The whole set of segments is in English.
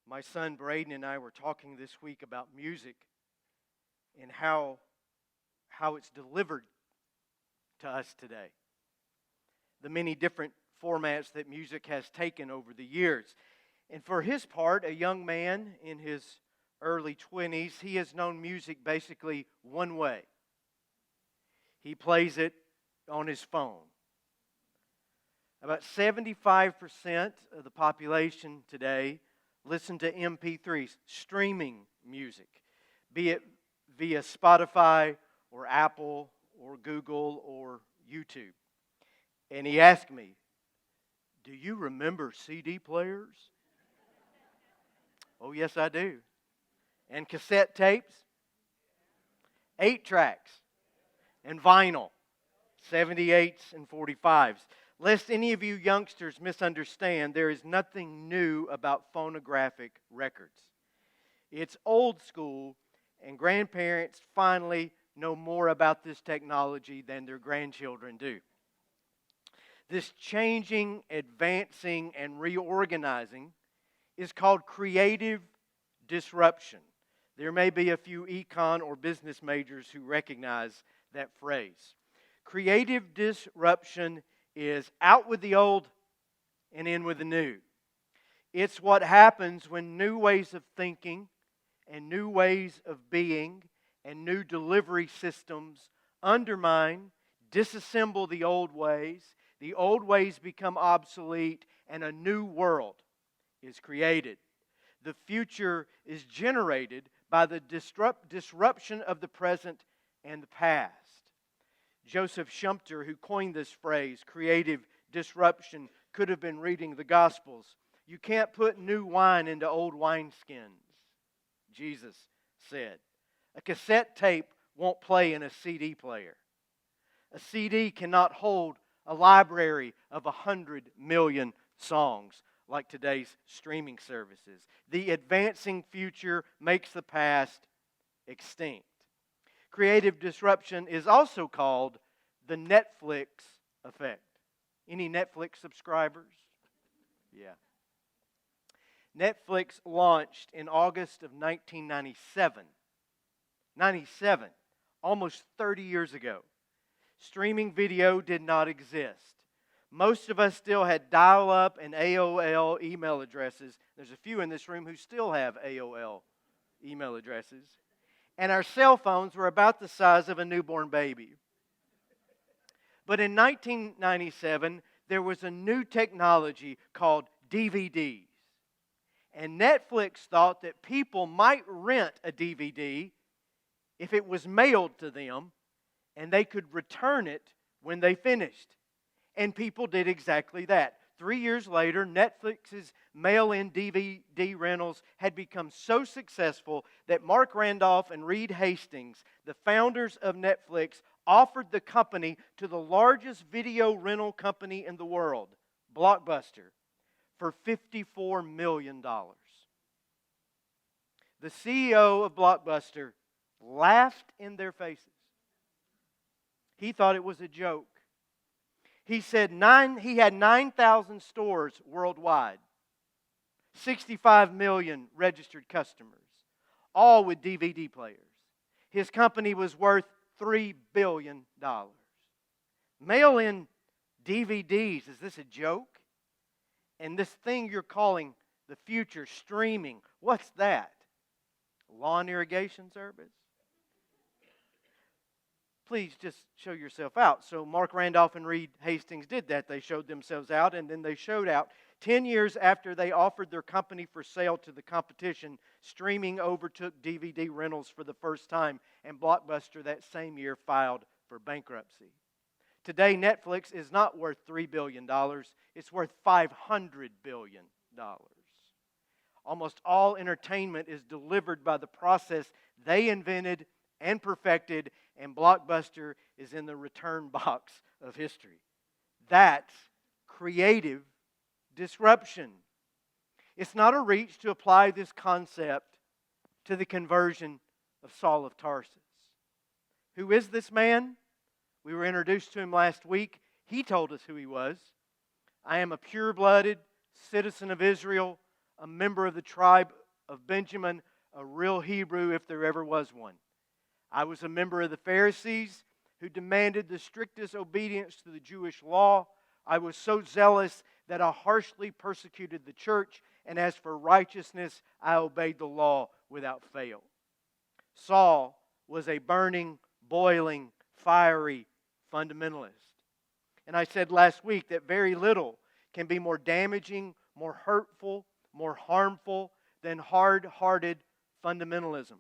My son Braden and I were talking this week about music and how it's delivered to us today. The many different formats that music has taken over the years. And for his part, a young man in his early 20s, he has known music basically one way. He plays it on his phone. About 75% of the population today listen to MP3s, streaming music, be it via Spotify or Apple or Google or YouTube. And he asked me, "Do you remember CD players?" Oh, yes, I do. And cassette tapes, 8 tracks, and vinyl, 78s and 45s. Lest any of you youngsters misunderstand, there is nothing new about phonographic records. It's old school, and grandparents finally know more about this technology than their grandchildren do. This changing, advancing, and reorganizing is called creative disruption. There may be a few econ or business majors who recognize that phrase. Creative disruption is out with the old and in with the new. It's what happens when new ways of thinking and new ways of being and new delivery systems undermine, disassemble the old ways become obsolete, and a new world is created. The future is generated by the disruption of the present and the past. Joseph Schumpeter, who coined this phrase, creative disruption, could have been reading the Gospels. You can't put new wine into old wineskins, Jesus said. A cassette tape won't play in a CD player. A CD cannot hold a library of 100 million songs like today's streaming services. The advancing future makes the past extinct. Creative disruption is also called the Netflix effect. Any Netflix subscribers? Yeah. Netflix launched in August of 1997. 97, almost 30 years ago. Streaming video did not exist. Most of us still had dial-up and AOL email addresses. There's a few in this room who still have AOL email addresses. And our cell phones were about the size of a newborn baby. But in 1997, there was a new technology called DVDs. And Netflix thought that people might rent a DVD if it was mailed to them, and they could return it when they finished. And people did exactly that. 3 years later, Netflix's mail-in DVD rentals had become so successful that Mark Randolph and Reed Hastings, the founders of Netflix, offered the company to the largest video rental company in the world, Blockbuster, for $54 million. The CEO of Blockbuster laughed in their faces. He thought it was a joke. He said he had 9,000 stores worldwide, 65 million registered customers, all with DVD players. His company was worth $3 billion. Mail-in DVDs, is this a joke? And this thing you're calling the future, streaming, what's that? Lawn irrigation service? Please just show yourself out. So Mark Randolph and Reed Hastings did that. They showed themselves out, and then they showed out. 10 years after they offered their company for sale to the competition, streaming overtook DVD rentals for the first time, and Blockbuster that same year filed for bankruptcy. Today, Netflix is not worth $3 billion. It's worth $500 billion. Almost all entertainment is delivered by the process they invented and perfected, and Blockbuster is in the return box of history. That's creative disruption. It's not a reach to apply this concept to the conversion of Saul of Tarsus. Who is this man? We were introduced to him last week. He told us who he was. I am a pure-blooded citizen of Israel, a member of the tribe of Benjamin, a real Hebrew if there ever was one. I was a member of the Pharisees who demanded the strictest obedience to the Jewish law. I was so zealous that I harshly persecuted the church, and as for righteousness, I obeyed the law without fail. Saul was a burning, boiling, fiery fundamentalist. And I said last week that very little can be more damaging, more hurtful, more harmful than hard-hearted fundamentalism.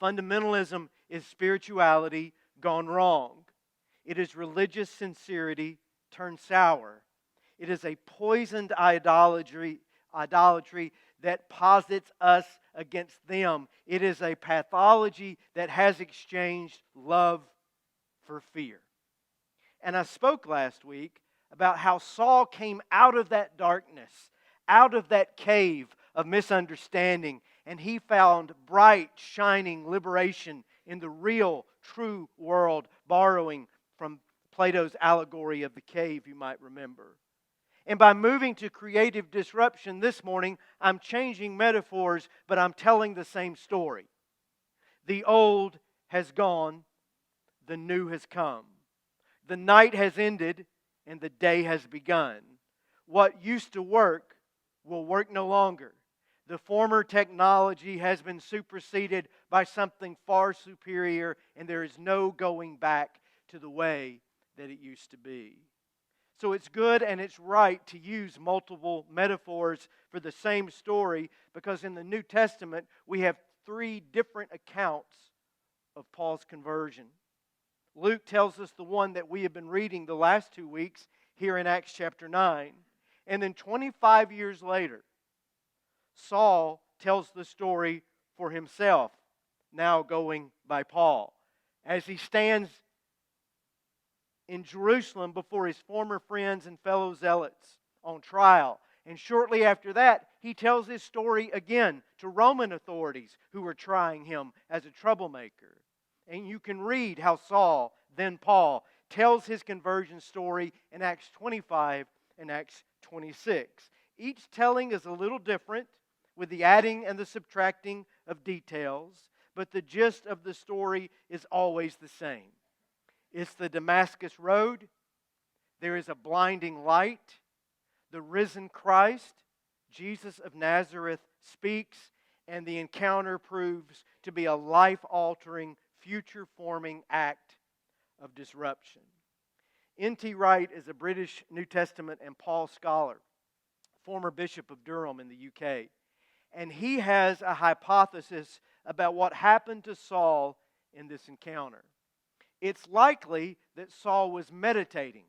Fundamentalism is spirituality gone wrong. It is religious sincerity turned sour. It is a poisoned idolatry that posits us against them. It is a pathology that has exchanged love for fear. And I spoke last week about how Saul came out of that darkness, out of that cave of misunderstanding, and he found bright, shining liberation in the real, true world, borrowing from Plato's allegory of the cave, you might remember. And by moving to creative disruption this morning, I'm changing metaphors, but I'm telling the same story. The old has gone, the new has come. The night has ended, and the day has begun. What used to work will work no longer. The former technology has been superseded by something far superior, and there is no going back to the way that it used to be. So it's good and it's right to use multiple metaphors for the same story, because in the New Testament we have 3 different accounts of Paul's conversion. Luke tells us the one that we have been reading the last 2 weeks here in Acts chapter 9. And then 25 years later, Saul tells the story for himself, now going by Paul, as he stands in Jerusalem before his former friends and fellow zealots on trial. And shortly after that, he tells his story again to Roman authorities who were trying him as a troublemaker. And you can read how Saul, then Paul, tells his conversion story in Acts 25 and Acts 26. Each telling is a little different, with the adding and the subtracting of details, but the gist of the story is always the same. It's the Damascus Road. There is a blinding light. The risen Christ, Jesus of Nazareth, speaks, and the encounter proves to be a life-altering, future-forming act of disruption. N.T. Wright is a British New Testament and Paul scholar, former Bishop of Durham in the UK. And he has a hypothesis about what happened to Saul in this encounter. It's likely that Saul was meditating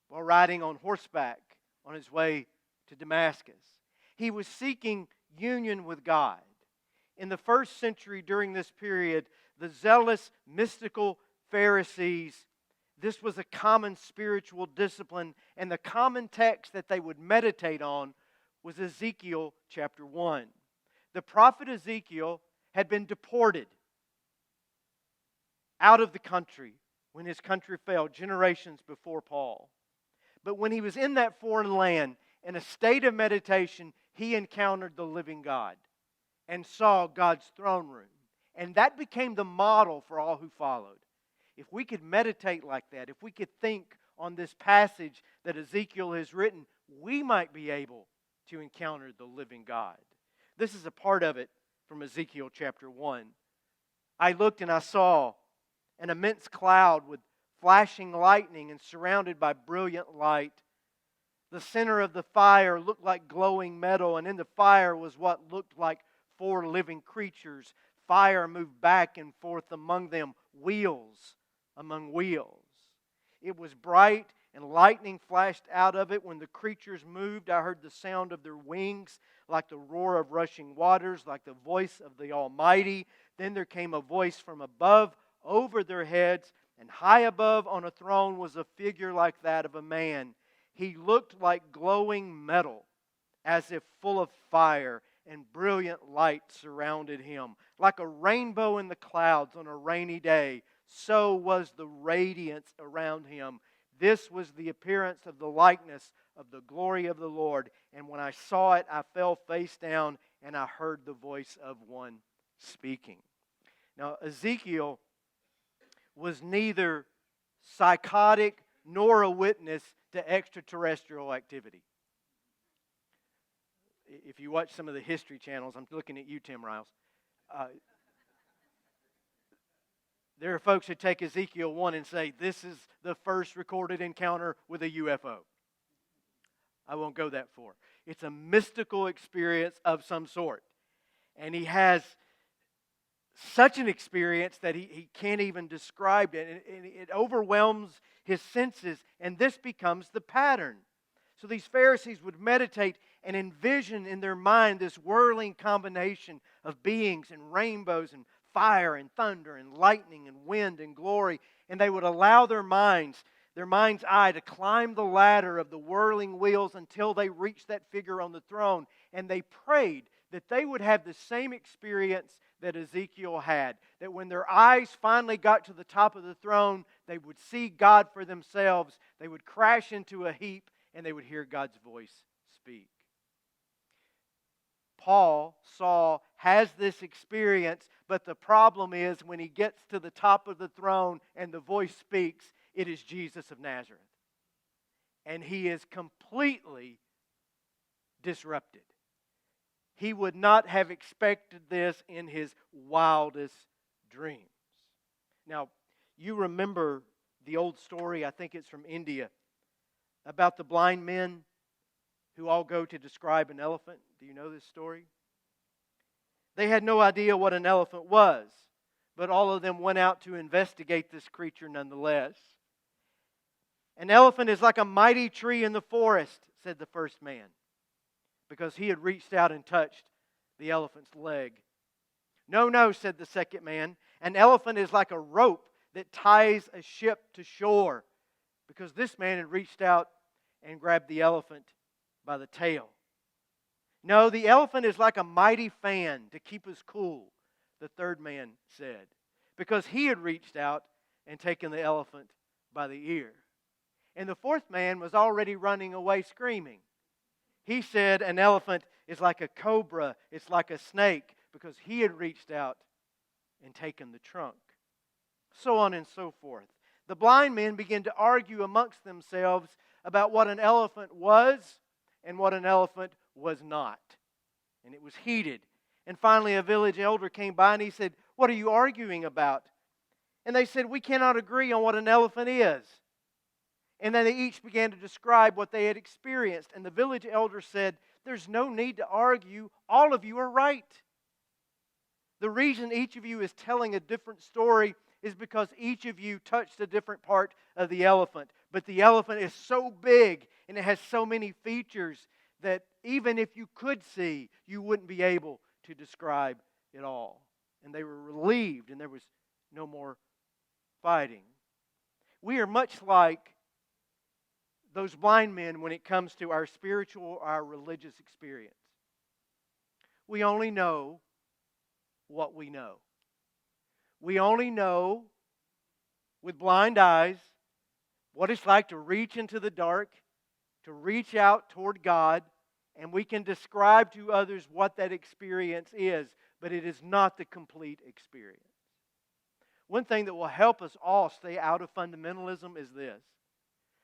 while riding on horseback on his way to Damascus. He was seeking union with God. In the first century, during this period, the zealous, mystical Pharisees, this was a common spiritual discipline, and the common text that they would meditate on was Ezekiel chapter 1. The prophet Ezekiel had been deported out of the country when his country fell generations before Paul. But when he was in that foreign land, in a state of meditation, he encountered the living God and saw God's throne room. And that became the model for all who followed. If we could meditate like that, if we could think on this passage that Ezekiel has written, we might be able to encounter the living God. This is a part of it from Ezekiel chapter 1. I looked and I saw an immense cloud with flashing lightning and surrounded by brilliant light. The center of the fire looked like glowing metal, and in the fire was what looked like 4 living creatures. Fire moved back and forth among them, wheels among wheels. It was bright, and lightning flashed out of it. When the creatures moved, I heard the sound of their wings, like the roar of rushing waters, like the voice of the Almighty. Then there came a voice from above, over their heads, and high above on a throne was a figure like that of a man. He looked like glowing metal, as if full of fire, and brilliant light surrounded him. Like a rainbow in the clouds on a rainy day, so was the radiance around him. This was the appearance of the likeness of the glory of the Lord. And when I saw it, I fell face down, and I heard the voice of one speaking. Now, Ezekiel was neither psychotic nor a witness to extraterrestrial activity. If you watch some of the history channels, I'm looking at you, Tim Riles. There are folks who take Ezekiel 1 and say, this is the first recorded encounter with a UFO. I won't go that far. It's a mystical experience of some sort. And he has such an experience that he can't even describe it. And it overwhelms his senses, and this becomes the pattern. So these Pharisees would meditate and envision in their mind this whirling combination of beings and rainbows and fire and thunder and lightning and wind and glory. And they would allow their mind's eye to climb the ladder of the whirling wheels until they reached that figure on the throne. And they prayed that they would have the same experience that Ezekiel had. That when their eyes finally got to the top of the throne, they would see God for themselves. They would crash into a heap and they would hear God's voice speak. Saul has this experience, but the problem is when he gets to the top of the throne and the voice speaks, it is Jesus of Nazareth. And he is completely disrupted. He would not have expected this in his wildest dreams. Now, you remember the old story, I think it's from India, about the blind men who all go to describe an elephant. Do you know this story? They had no idea what an elephant was, but all of them went out to investigate this creature nonetheless. An elephant is like a mighty tree in the forest, said the first man, because he had reached out and touched the elephant's leg. No, said the second man. An elephant is like a rope that ties a ship to shore, because this man had reached out and grabbed the elephant by the tail. No, the elephant is like a mighty fan to keep us cool, the third man said, because he had reached out and taken the elephant by the ear. And the fourth man was already running away screaming. He said an elephant is like a cobra, it's like a snake, because he had reached out and taken the trunk. So on and so forth. The blind men began to argue amongst themselves about what an elephant was and what an elephant was not. And it was heated. And finally a village elder came by and he said, "What are you arguing about?" And they said, "We cannot agree on what an elephant is." And then they each began to describe what they had experienced. And the village elder said, "There's no need to argue. All of you are right. The reason each of you is telling a different story is because each of you touched a different part of the elephant. But the elephant is so big and it has so many features that even if you could see, you wouldn't be able to describe it all." And they were relieved and there was no more fighting. We are much like those blind men when it comes to our spiritual, our religious experience. We only know what we know. We only know with blind eyes what it's like to reach into the dark, to reach out toward God, and we can describe to others what that experience is, but it is not the complete experience. One thing that will help us all stay out of fundamentalism is this: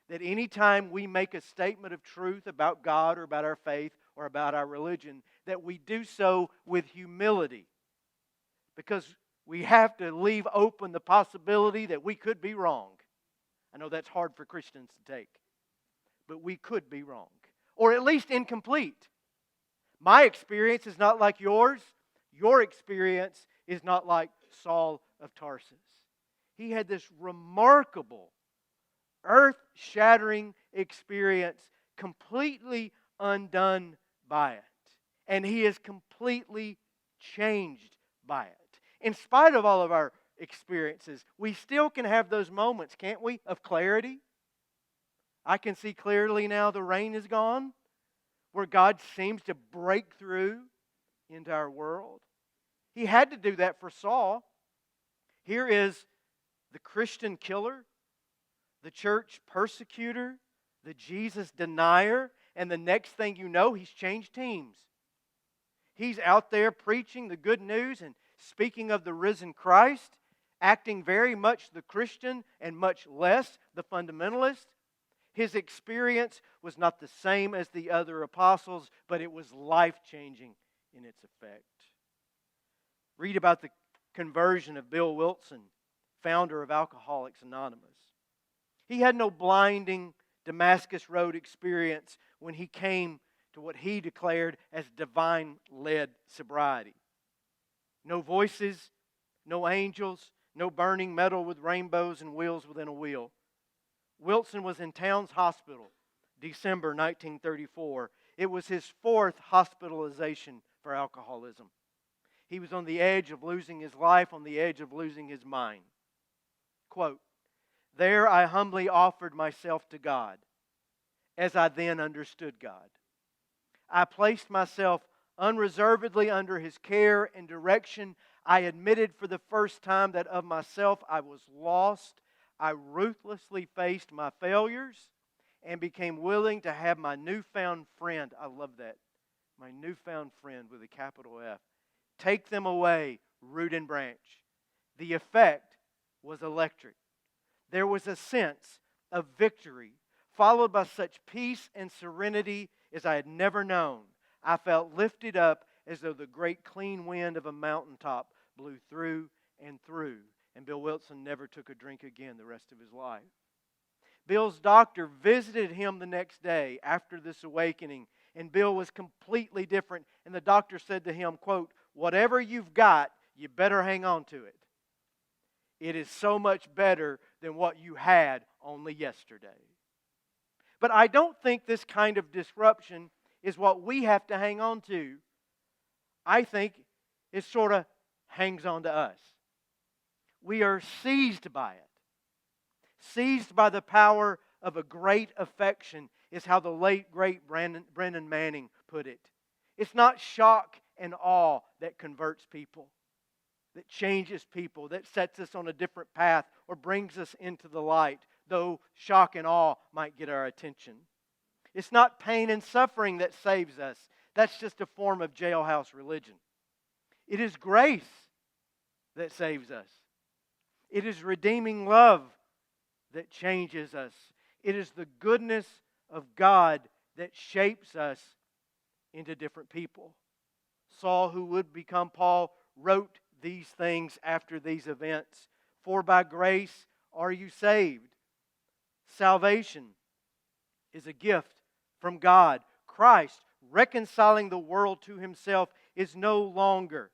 that anytime we make a statement of truth about God or about our faith or about our religion, that we do so with humility. Because we have to leave open the possibility that we could be wrong. I know that's hard for Christians to take, but we could be wrong, or at least incomplete. My experience is not like yours. Your experience is not like Saul of Tarsus. He had this remarkable, earth-shattering experience, completely undone by it. And he is completely changed by it. In spite of all of our experiences, we still can have those moments, can't we, of clarity? I can see clearly now the rain is gone, where God seems to break through into our world. He had to do that for Saul. Here is the Christian killer, the church persecutor, the Jesus denier, and the next thing you know, he's changed teams. He's out there preaching the good news and speaking of the risen Christ, acting very much the Christian and much less the fundamentalist. His experience was not the same as the other apostles, but it was life-changing in its effect. Read about the conversion of Bill Wilson, founder of Alcoholics Anonymous. He had no blinding Damascus Road experience when he came to what he declared as divine-led sobriety. No voices, no angels, no burning metal with rainbows and wheels within a wheel. Wilson was in Towns Hospital, December 1934. It was his fourth hospitalization for alcoholism. He was on the edge of losing his life, on the edge of losing his mind. Quote, "There I humbly offered myself to God, as I then understood God. I placed myself unreservedly under His care and direction. I admitted for the first time that of myself I was lost. I ruthlessly faced my failures and became willing to have my newfound friend," I love that, my newfound friend with a capital F, "take them away, root and branch." The effect was electric. There was a sense of victory, followed by such peace and serenity as I had never known. I felt lifted up as though the great clean wind of a mountaintop blew through and through. And Bill Wilson never took a drink again the rest of his life. Bill's doctor visited him the next day after this awakening, and Bill was completely different. And the doctor said to him, quote, "Whatever you've got, you better hang on to it. It is so much better than what you had only yesterday." But I don't think this kind of disruption is what we have to hang on to. I think it sort of hangs on to us. We are seized by it. Seized by the power of a great affection is how the late, great Brennan Manning put it. It's not shock and awe that converts people, that changes people, that sets us on a different path or brings us into the light, though shock and awe might get our attention. It's not pain and suffering that saves us. That's just a form of jailhouse religion. It is grace that saves us. It is redeeming love that changes us. It is the goodness of God that shapes us into different people. Saul, who would become Paul, wrote these things after these events. "For by grace are you saved." Salvation is a gift from God. Christ, reconciling the world to Himself, is no longer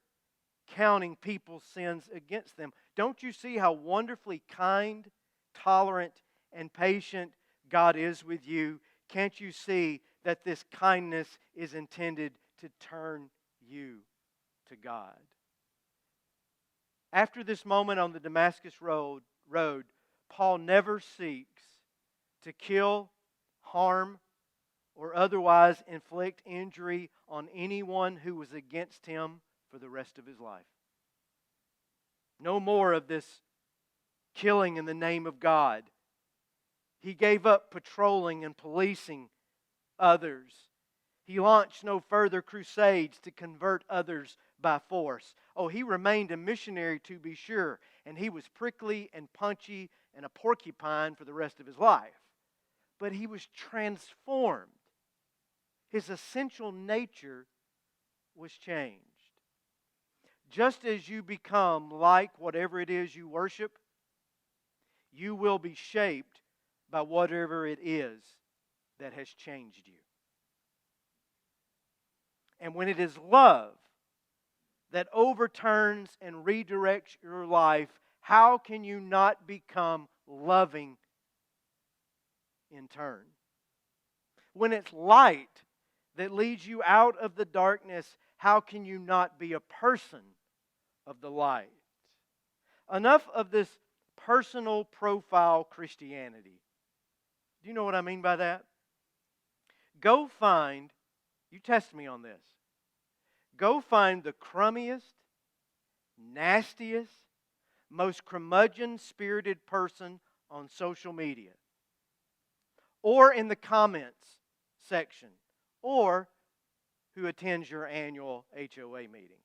counting people's sins against them. Don't you see how wonderfully kind, tolerant, and patient God is with you? Can't you see that this kindness is intended to turn you to God? After this moment on the Damascus road, Paul never seeks to kill, harm, or otherwise inflict injury on anyone who was against him for the rest of his life. No more of this killing in the name of God. He gave up patrolling and policing others. He launched no further crusades to convert others by force. Oh, he remained a missionary to be sure, and he was prickly and punchy and a porcupine for the rest of his life. But he was transformed. His essential nature was changed. Just as you become like whatever it is you worship, you will be shaped by whatever it is that has changed you. And when it is love that overturns and redirects your life, how can you not become loving in turn? When it's light that leads you out of the darkness, how can you not be a person of the light? Enough of this personal profile Christianity. Do you know what I mean by that? Go find, you test me on this, go find the crummiest, nastiest, most curmudgeon-spirited person on social media. or in the comments section, or who attends your annual HOA meeting.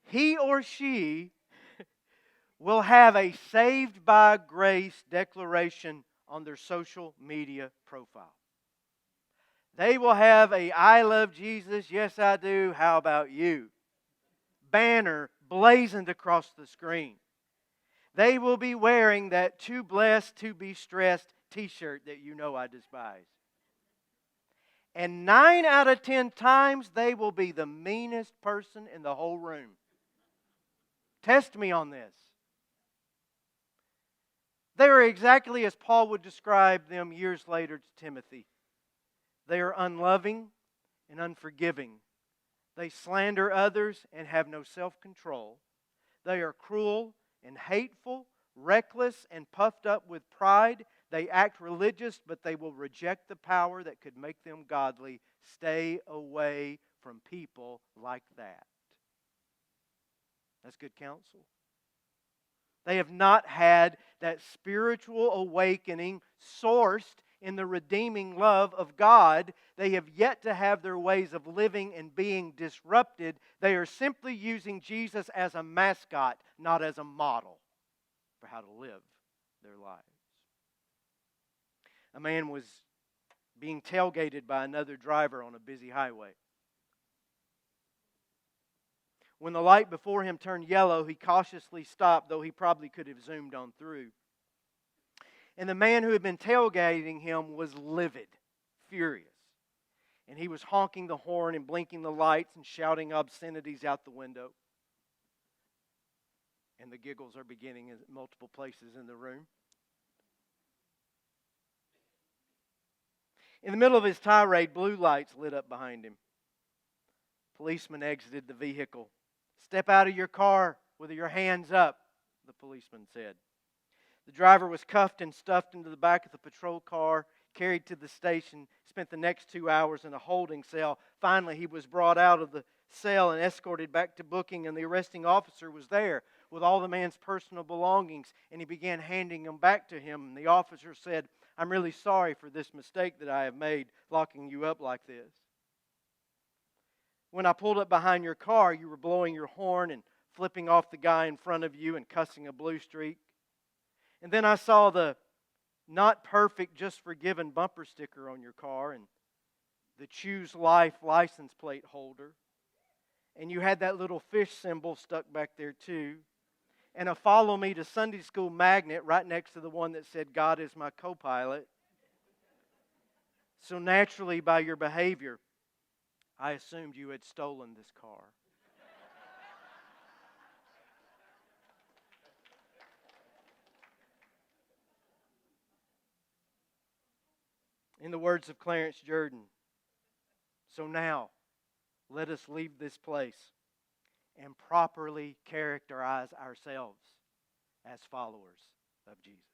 He or she will have a saved by grace declaration on their social media profile. They will have a I love Jesus, yes I do, how about you banner blazoned across the screen. They will be wearing that too blessed to be stressed t-shirt that you know I despise. And 9 out of 10 times they will be the meanest person in the whole room. Test me on this. They are exactly as Paul would describe them years later to Timothy. They are unloving and unforgiving. They slander others and have no self-control. They are cruel and hateful, reckless and puffed up with pride. They act religious, but they will reject the power that could make them godly. Stay away from people like that. That's good counsel. They have not had that spiritual awakening sourced in the redeeming love of God. They have yet to have their ways of living and being disrupted. They are simply using Jesus as a mascot, not as a model for how to live their lives. A man was being tailgated by another driver on a busy highway. When the light before him turned yellow, he cautiously stopped, though he probably could have zoomed on through. And the man who had been tailgating him was livid, furious. And he was honking the horn and blinking the lights and shouting obscenities out the window. And the giggles are beginning in multiple places in the room. In the middle of his tirade, blue lights lit up behind him. Policeman exited the vehicle. "Step out of your car with your hands up," the policeman said. The driver was cuffed and stuffed into the back of the patrol car, carried to the station, spent the next 2 hours in a holding cell. Finally, he was brought out of the cell and escorted back to booking, and the arresting officer was there with all the man's personal belongings, and he began handing them back to him. And the officer said, "I'm really sorry for this mistake that I have made, locking you up like this. When I pulled up behind your car, you were blowing your horn and flipping off the guy in front of you and cussing a blue streak. And then I saw the not perfect, just forgiven bumper sticker on your car and the Choose Life license plate holder. And you had that little fish symbol stuck back there too. And a Follow Me to Sunday School magnet right next to the one that said, God is my co-pilot. So naturally, by your behavior, I assumed you had stolen this car." In the words of Clarence Jordan, "So now, let us leave this place and properly characterize ourselves as followers of Jesus."